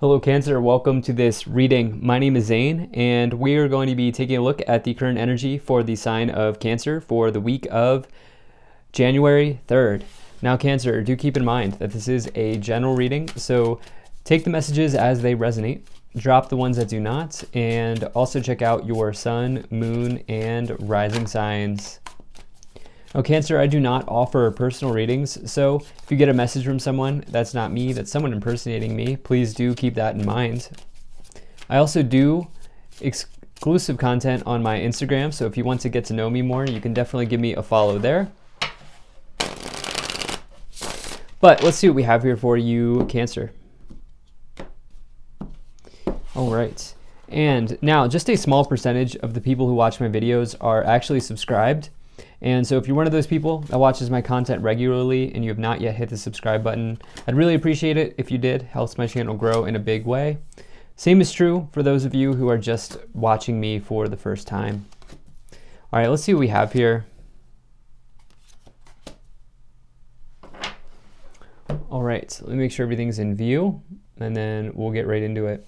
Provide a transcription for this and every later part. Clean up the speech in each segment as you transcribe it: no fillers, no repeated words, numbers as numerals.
Hello Cancer, welcome to this reading. My name is Zane and we are going to be taking a look at the current energy for the sign of Cancer for the week of January 3rd. Now Cancer, do keep in mind that this is a general reading, so take the messages as they resonate, drop the ones that do not, and also check out your sun, moon, and rising signs. Now Cancer, I do not offer personal readings, so if you get a message from someone, that's not me, that's someone impersonating me, please do keep that in mind. I also do exclusive content on my Instagram, so if you want to get to know me more, you can definitely give me a follow there. But let's see what we have here for you, Cancer. All right, and now just a small percentage of the people who watch my videos are actually subscribed. And so if you're one of those people that watches my content regularly and you have not yet hit the subscribe button, I'd really appreciate it if you did. Helps my channel grow in a big way. Same is true for those of you who are just watching me for the first time. All right, let's see what we have here. All right, so let me make sure everything's in view and then we'll get right into it.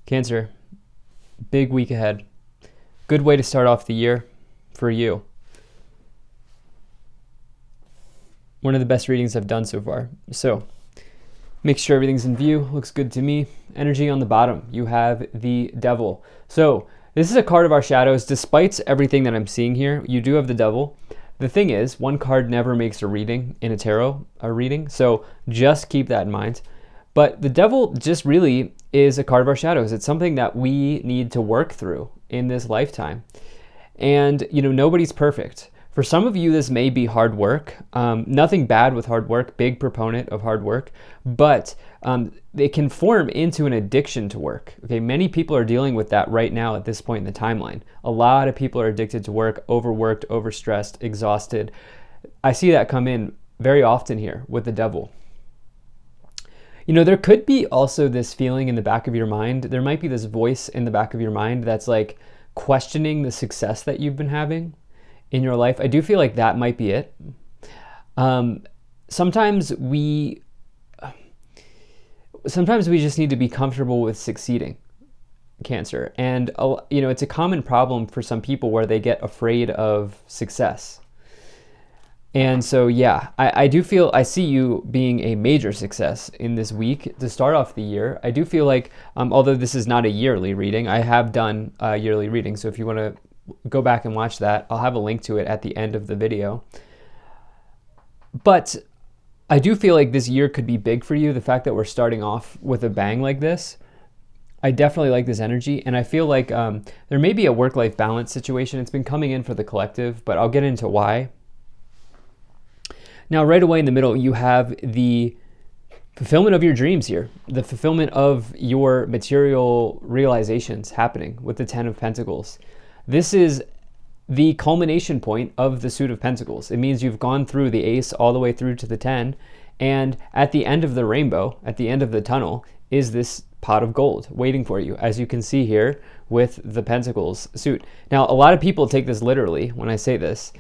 Cancer, big week ahead. Good way to start off the year for you. One of the best readings I've done so far. So make sure everything's in view. Looks good to me. Energy on the bottom. You have the Devil. So this is a card of our shadows. Despite everything that I'm seeing here, you do have the Devil. The thing is, one card never makes a reading in a tarot reading. So just keep that in mind. But the Devil just really is a card of our shadows. It's something that we need to work through in this lifetime. And, you know, nobody's perfect. For some of you, this may be hard work. Nothing bad with hard work, big proponent of hard work, but it can form into an addiction to work. Okay, many people are dealing with that right now at this point in the timeline. A lot of people are addicted to work, overworked, overstressed, exhausted. I see that come in very often here with the Devil. You know, there could be also this feeling in the back of your mind. There might be this voice in the back of your mind that's like questioning the success that you've been having in your life. I do feel like that might be it. Sometimes we just need to be comfortable with succeeding, Cancer. And, you know, it's a common problem for some people where they get afraid of success. And so, yeah, I do feel, I see you being a major success in this week to start off the year. I do feel like, although this is not a yearly reading, I have done a yearly reading. So if you want to go back and watch that, I'll have a link to it at the end of the video. But I do feel like this year could be big for you. The fact that we're starting off with a bang like this, I definitely like this energy. And I feel like there may be a work-life balance situation. It's been coming in for the collective, but I'll get into why. Now, right away in the middle, you have the fulfillment of your dreams here, the fulfillment of your material realizations happening with the 10 of Pentacles. This is the culmination point of the suit of Pentacles. It means you've gone through the ace all the way through to the 10, and at the end of the rainbow, at the end of the tunnel, is this pot of gold waiting for you, as you can see here with the Pentacles suit. Now, a lot of people take this literally when I say this,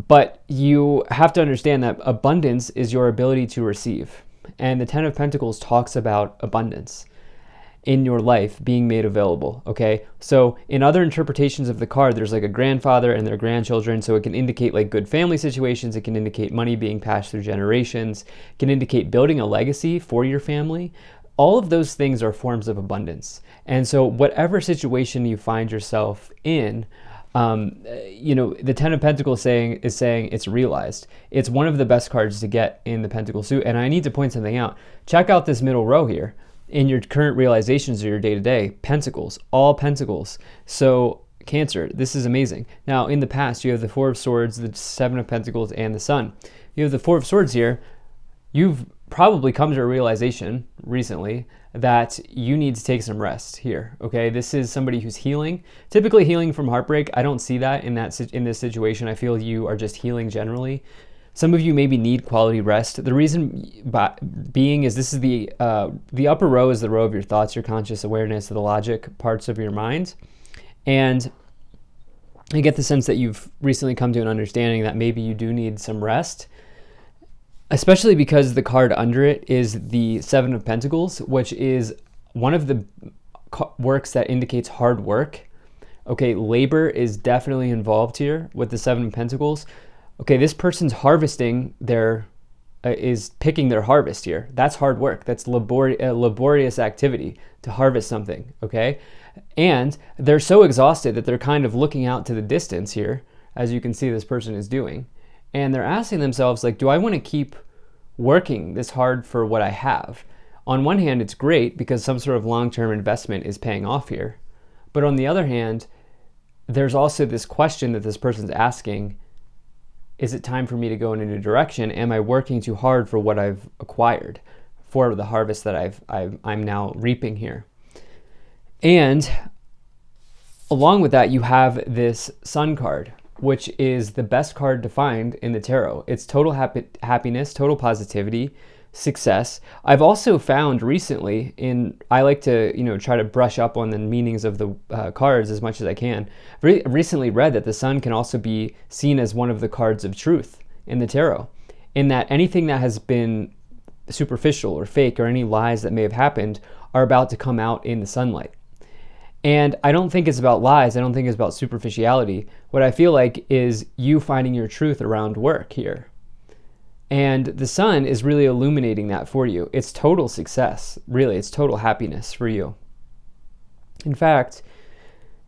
but you have to understand that abundance is your ability to receive. And the 10 of Pentacles talks about abundance in your life being made available, okay? So in other interpretations of the card, there's like a grandfather and their grandchildren, so it can indicate like good family situations, it can indicate money being passed through generations, it can indicate building a legacy for your family. All of those things are forms of abundance. And so whatever situation you find yourself in, you know, the 10 of Pentacles is saying it's realized. It's one of the best cards to get in the Pentacle suit. And I need to point something out. Check out this middle row here. In your current realizations of your day-to-day, Pentacles, all Pentacles. So Cancer, this is amazing. Now, in the past, you have the 4 of Swords, the 7 of Pentacles, and the Sun. You have the 4 of Swords here. You've probably come to a realization recently that you need to take some rest here, okay? This is somebody who's healing, typically healing from heartbreak. I don't see that in this situation. I feel you are just healing generally. Some of you maybe need quality rest. The reason being is this is the upper row is the row of your thoughts, your conscious awareness, the logic parts of your mind. And I get the sense that you've recently come to an understanding that maybe you do need some rest. especially because the card under it is the Seven of Pentacles, which is one of the works that indicates hard work. Okay, labor is definitely involved here with the Seven of Pentacles. Okay, this person's harvesting is picking their harvest here. That's hard work. That's laborious activity to harvest something, okay? And they're so exhausted that they're kind of looking out to the distance here, as you can see this person is doing. And they're asking themselves, like, do I want to keep working this hard for what I have? On one hand, it's great because some sort of long-term investment is paying off here. But on the other hand, there's also this question that this person's asking, is it time for me to go in a new direction? Am I working too hard for what I've acquired, for the harvest that I'm now reaping here? And along with that, you have this Sun card, which is the best card to find in the tarot. It's total happiness, total positivity, success. I've also found recently I like to, try to brush up on the meanings of the cards as much as I can. Recently read that the Sun can also be seen as one of the cards of truth in the tarot, in that anything that has been superficial or fake or any lies that may have happened are about to come out in the sunlight. And I don't think it's about lies. I don't think it's about superficiality. What I feel like is you finding your truth around work here. And the Sun is really illuminating that for you. It's total success, really. It's total happiness for you. In fact,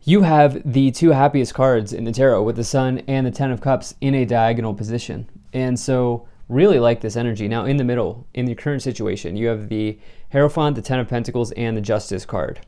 you have the two happiest cards in the tarot with the Sun and the Ten of Cups in a diagonal position. And so really like this energy. Now in the middle, in your current situation, you have the Hierophant, the Ten of Pentacles, and the Justice card.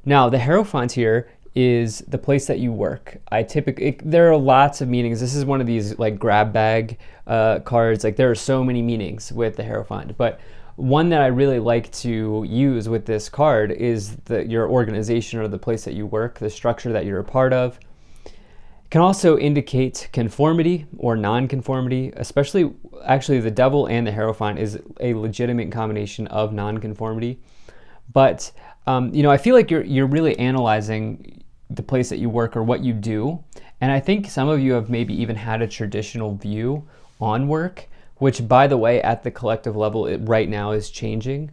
Now the Hierophant here is the place that you work. There are lots of meanings. This is one of these like grab bag cards. Like there are so many meanings with the Hierophant, but one that I really like to use with this card is your organization or the place that you work, the structure that you're a part of. It can also indicate conformity or non-conformity, especially actually the Devil and the Hierophant is a legitimate combination of non-conformity. But I feel like you're really analyzing the place that you work or what you do. And I think some of you have maybe even had a traditional view on work, which by the way, at the collective level, it right now is changing.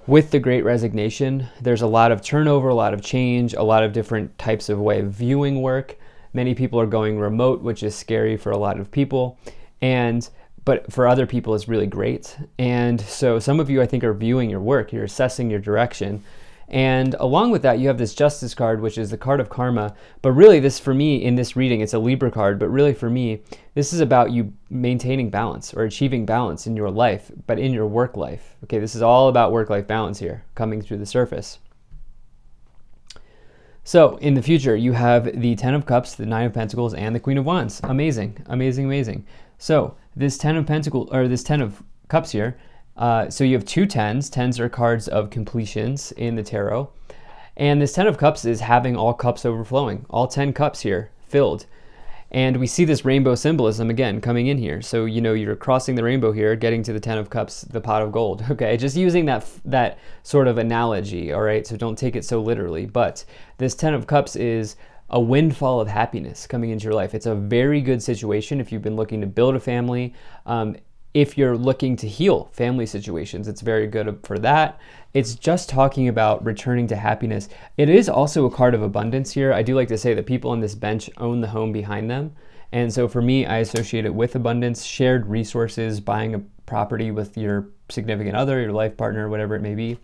With the Great Resignation, there's a lot of turnover, a lot of change, a lot of different types of way of viewing work. Many people are going remote, which is scary for a lot of people. But for other people, it's really great. And so some of you, I think, are viewing your work, you're assessing your direction. And along with that, you have this Justice card, which is the card of karma. But really, this for me, in this reading, it's a Libra card. But really for me, this is about you maintaining balance or achieving balance in your life, but in your work life. Okay, this is all about work-life balance here, coming through the surface. So in the future, you have the Ten of Cups, the Nine of Pentacles, and the Queen of Wands. Amazing, amazing, amazing. So this Ten of Pentacles, or this Ten of Cups here, so you have two tens. Tens are cards of completions in the tarot. And this Ten of Cups is having all cups overflowing, all 10 cups here filled. And we see this rainbow symbolism again coming in here. So, you're crossing the rainbow here, getting to the Ten of Cups, the pot of gold. Okay, just using that sort of analogy, all right? So don't take it so literally. But this Ten of Cups is a windfall of happiness coming into your life. It's a very good situation if you've been looking to build a family. If you're looking to heal family situations, it's very good for that. It's just talking about returning to happiness. It is also a card of abundance here. I do like to say that people on this bench own the home behind them. And so for me, I associate it with abundance, shared resources, buying a property with your significant other, your life partner, whatever it may be.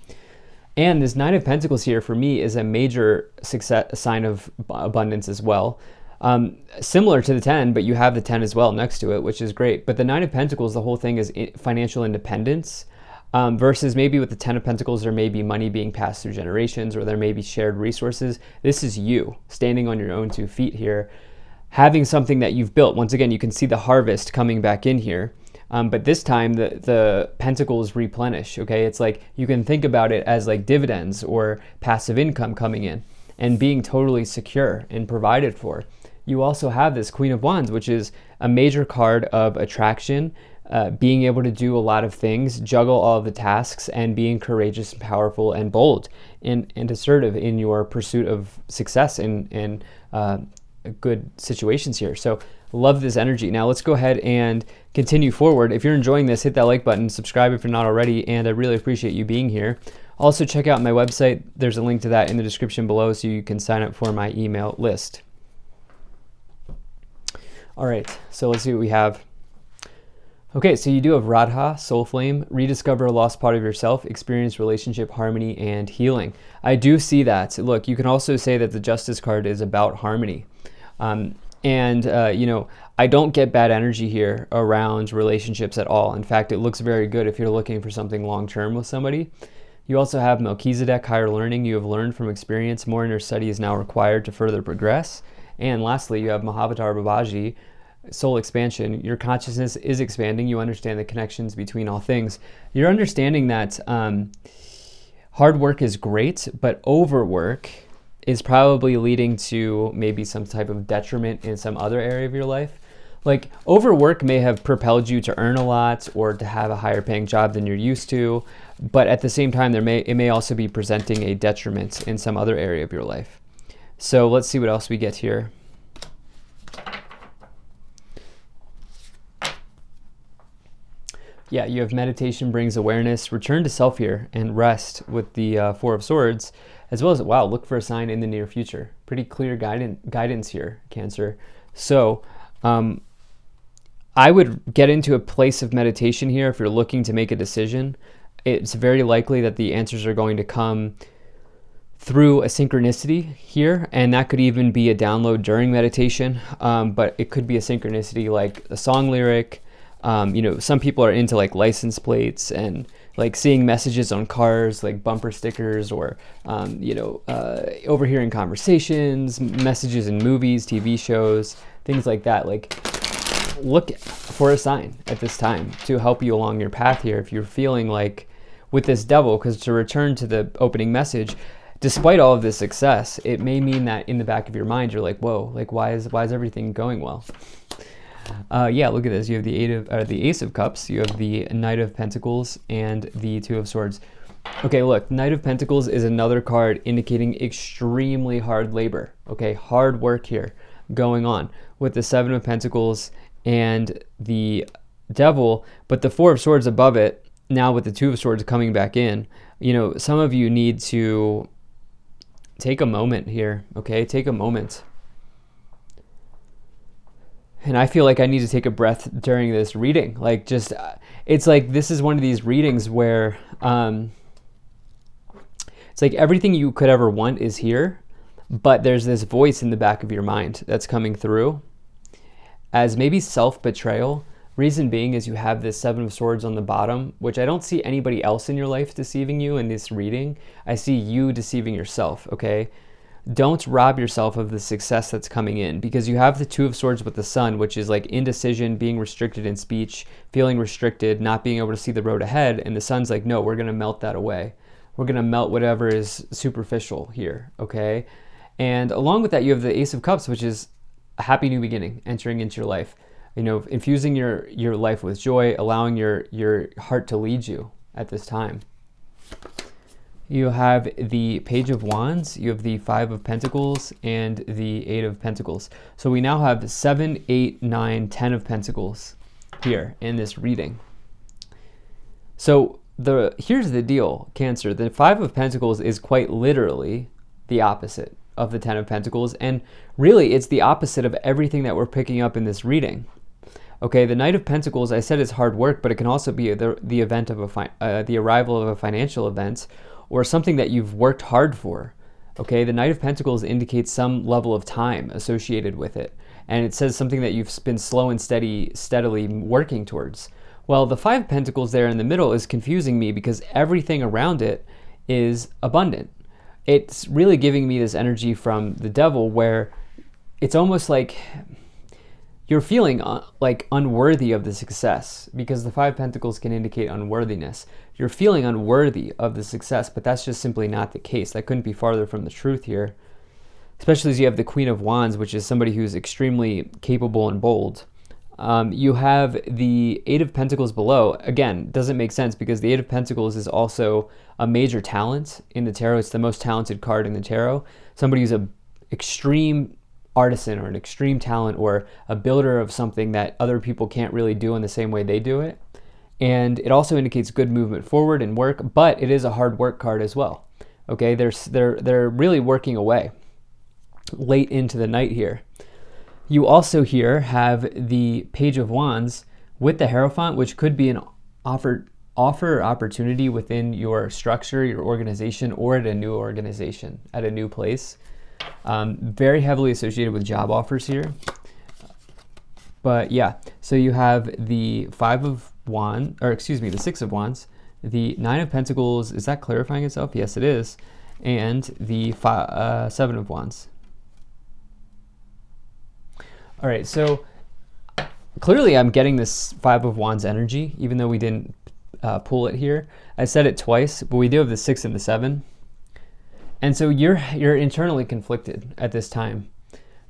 And this Nine of Pentacles here for me is a major success, sign of abundance as well. Similar to the 10, but you have the 10 as well next to it, which is great. But the Nine of Pentacles, the whole thing is financial independence, versus maybe with the Ten of Pentacles, there may be money being passed through generations, or there may be shared resources. This is you standing on your own 2 feet here, having something that you've built. Once again, you can see the harvest coming back in here. But this time the pentacles replenish, okay? It's like you can think about it as like dividends or passive income coming in and being totally secure and provided for. You also have this Queen of Wands, which is a major card of attraction, being able to do a lot of things, juggle all of the tasks, and being courageous and powerful and bold and assertive in your pursuit of success in good situations here. So Love this energy. Now let's go ahead and continue forward. If you're enjoying this, hit that like button, subscribe if you're not already, and I really appreciate you being here. Also, check out my website. There's a link to that in the description below so you can sign up for my email list. All right, so let's see what we have. Okay, so you do have Radha, Soul Flame, rediscover a lost part of yourself, experience relationship harmony and healing. I do see that. Look, you can also say that the Justice card is about harmony. You know, I don't get bad energy here around relationships at all. In fact, it looks very good if you're looking for something long-term with somebody. You also have Melchizedek, higher learning. You have learned from experience. More inner study is now required to further progress. And lastly, you have Mahavatar Babaji, soul expansion. Your consciousness is expanding. You understand the connections between all things. You're understanding that hard work is great, but overwork is probably leading to maybe some type of detriment in some other area of your life. Like, overwork may have propelled you to earn a lot or to have a higher paying job than you're used to, but at the same time, it may also be presenting a detriment in some other area of your life. So let's see what else we get here. Yeah, you have meditation brings awareness, return to self here, and rest with the Four of Swords, as well as, wow, look for a sign in the near future. Pretty clear guidance here, Cancer. So I would get into a place of meditation here if you're looking to make a decision. It's very likely that the answers are going to come through a synchronicity here, and that could even be a download during meditation, but it could be a synchronicity like a song lyric. You know, some people are into like license plates and like seeing messages on cars, like bumper stickers, or, you know, overhearing conversations, messages in movies, TV shows, things like that. Like, look for a sign at this time to help you along your path here. If you're feeling like with this Devil, because to return to the opening message, despite all of this success, it may mean that in the back of your mind, you're like, whoa, like why is everything going well? Yeah, look at this. You have the Ace of Cups, you have the Knight of Pentacles, and the Two of Swords. Okay, look, Knight of Pentacles is another card indicating extremely hard labor. Okay, hard work here going on with the Seven of Pentacles and the Devil, but the Four of Swords above it, now with the Two of Swords coming back in. You know, some of you need to take a moment here, okay? Take a moment. And I feel like I need to take a breath during this reading. Like, just, it's like this is one of these readings where it's like everything you could ever want is here, but there's this voice in the back of your mind that's coming through as maybe self-betrayal. Reason being is you have this Seven of Swords on the bottom, which I don't see anybody else in your life deceiving you in this reading. I see you deceiving yourself, okay? Don't rob yourself of the success that's coming in, because you have the Two of Swords with the Sun, which is like indecision, being restricted in speech, feeling restricted, not being able to see the road ahead. And the Sun's like, no, we're going to melt that away. We're going to melt whatever is superficial here, okay? And along with that, you have the Ace of Cups, which is a happy new beginning entering into your life. You know, infusing your life with joy, allowing your heart to lead you at this time. You have the Page of Wands, you have the Five of Pentacles, and the Eight of Pentacles. So we now have 7, 8, 9, 10 of Pentacles here in this reading. So here's the deal, Cancer. The Five of Pentacles is quite literally the opposite of the 10 of Pentacles, and really it's the opposite of everything that we're picking up in this reading. Okay, the Knight of Pentacles, I said, is hard work, but it can also be the event of the arrival of a financial event, or something that you've worked hard for. Okay, the Knight of Pentacles indicates some level of time associated with it, and it says something that you've been slow and steadily working towards. Well, the Five of Pentacles there in the middle is confusing me because everything around it is abundant. It's really giving me this energy from the Devil where it's almost like you're feeling like unworthy of the success, because the Five of Pentacles can indicate unworthiness. You're feeling unworthy of the success, but that's just simply not the case. That couldn't be farther from the truth here, especially as you have the Queen of Wands, which is somebody who's extremely capable and bold. You have the Eight of Pentacles below. Again, doesn't make sense because the Eight of Pentacles is also a major talent in the tarot. It's the most talented card in the tarot. Somebody who's a extreme artisan or an extreme talent or a builder of something that other people can't really do in the same way they do it. And it also indicates good movement forward and work, but it is a hard work card as well. Okay, they're really working away late into the night here. You also here have the Page of Wands with the Hierophant, which could be an offer or opportunity within your structure, your organization, or at a new organization, at a new place. Very heavily associated with job offers here. But yeah, so you have the the Six of Wands, the Nine of Pentacles. Is that clarifying itself? Yes, it is. And the Seven of Wands. All right, so clearly I'm getting this Five of Wands energy, even though we didn't pull it here. I said it twice, but we do have the 6 and the 7. And so you're internally conflicted at this time.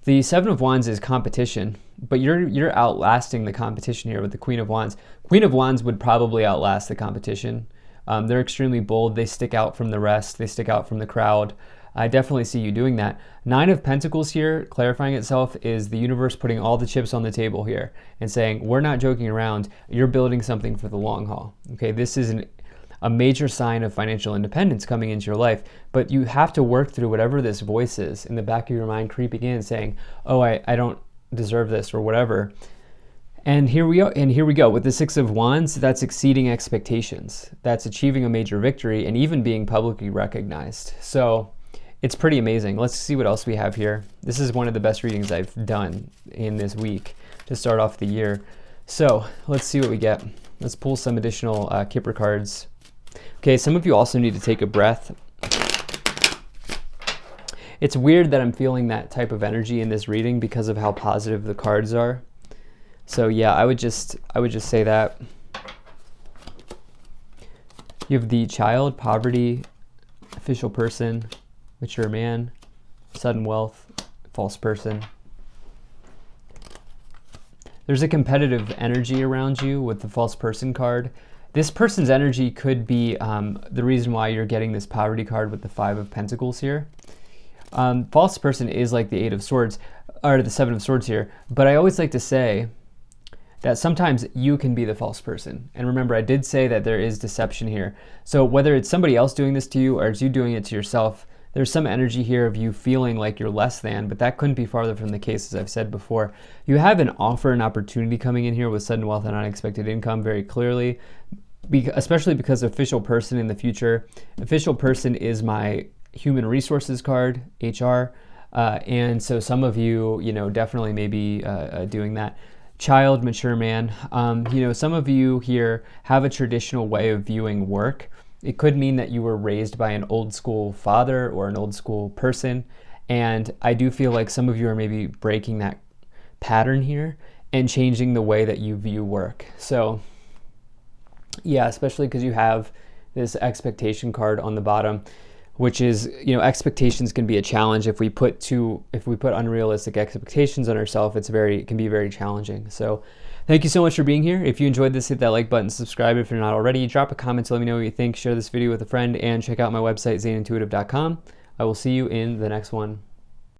The Seven of Wands is competition, but you're outlasting the competition here with the Queen of Wands. Queen of Wands would probably outlast the competition. They're extremely bold. They stick out from the rest. They stick out from the crowd. I definitely see you doing that. Nine of Pentacles here, clarifying itself, is the universe putting all the chips on the table here and saying, we're not joking around. You're building something for the long haul. Okay, this is a major sign of financial independence coming into your life, but you have to work through whatever this voice is in the back of your mind creeping in saying, oh, I don't deserve this or whatever. And here we go with the Six of Wands. That's exceeding expectations. That's achieving a major victory and even being publicly recognized. So it's pretty amazing. Let's see what else we have here. This is one of the best readings I've done in this week to start off the year. So let's see what we get. Let's pull some additional Kipper cards. Okay, some of you also need to take a breath. It's weird that I'm feeling that type of energy in this reading because of how positive the cards are. So yeah, I would just say that. You have the Child, Poverty, Official Person, Mature Man, Sudden Wealth, False Person. There's a competitive energy around you with the False Person card. This person's energy could be the reason why you're getting this Poverty card with the Five of Pentacles here. False Person is like the Eight of Swords, or the Seven of Swords here, but I always like to say that sometimes you can be the false person. And remember, I did say that there is deception here. So whether it's somebody else doing this to you or it's you doing it to yourself, there's some energy here of you feeling like you're less than, but that couldn't be farther from the case, as I've said before. You have an offer, an opportunity coming in here with sudden wealth and unexpected income very clearly, especially because Official Person in the future. Official Person is my Human Resources card, HR, and so some of you, definitely may be doing that. Child, Mature Man. Some of you here have a traditional way of viewing work. It could mean that you were raised by an old school father or an old school person. And I do feel like some of you are maybe breaking that pattern here and changing the way that you view work. So yeah, especially because you have this expectation card on the bottom, which is, expectations can be a challenge. If we put unrealistic expectations on ourselves, it can be very challenging. So thank you so much for being here. If you enjoyed this, hit that like button, subscribe if you're not already, drop a comment to let me know what you think, share this video with a friend, and check out my website, zanintuitive.com. I will see you in the next one.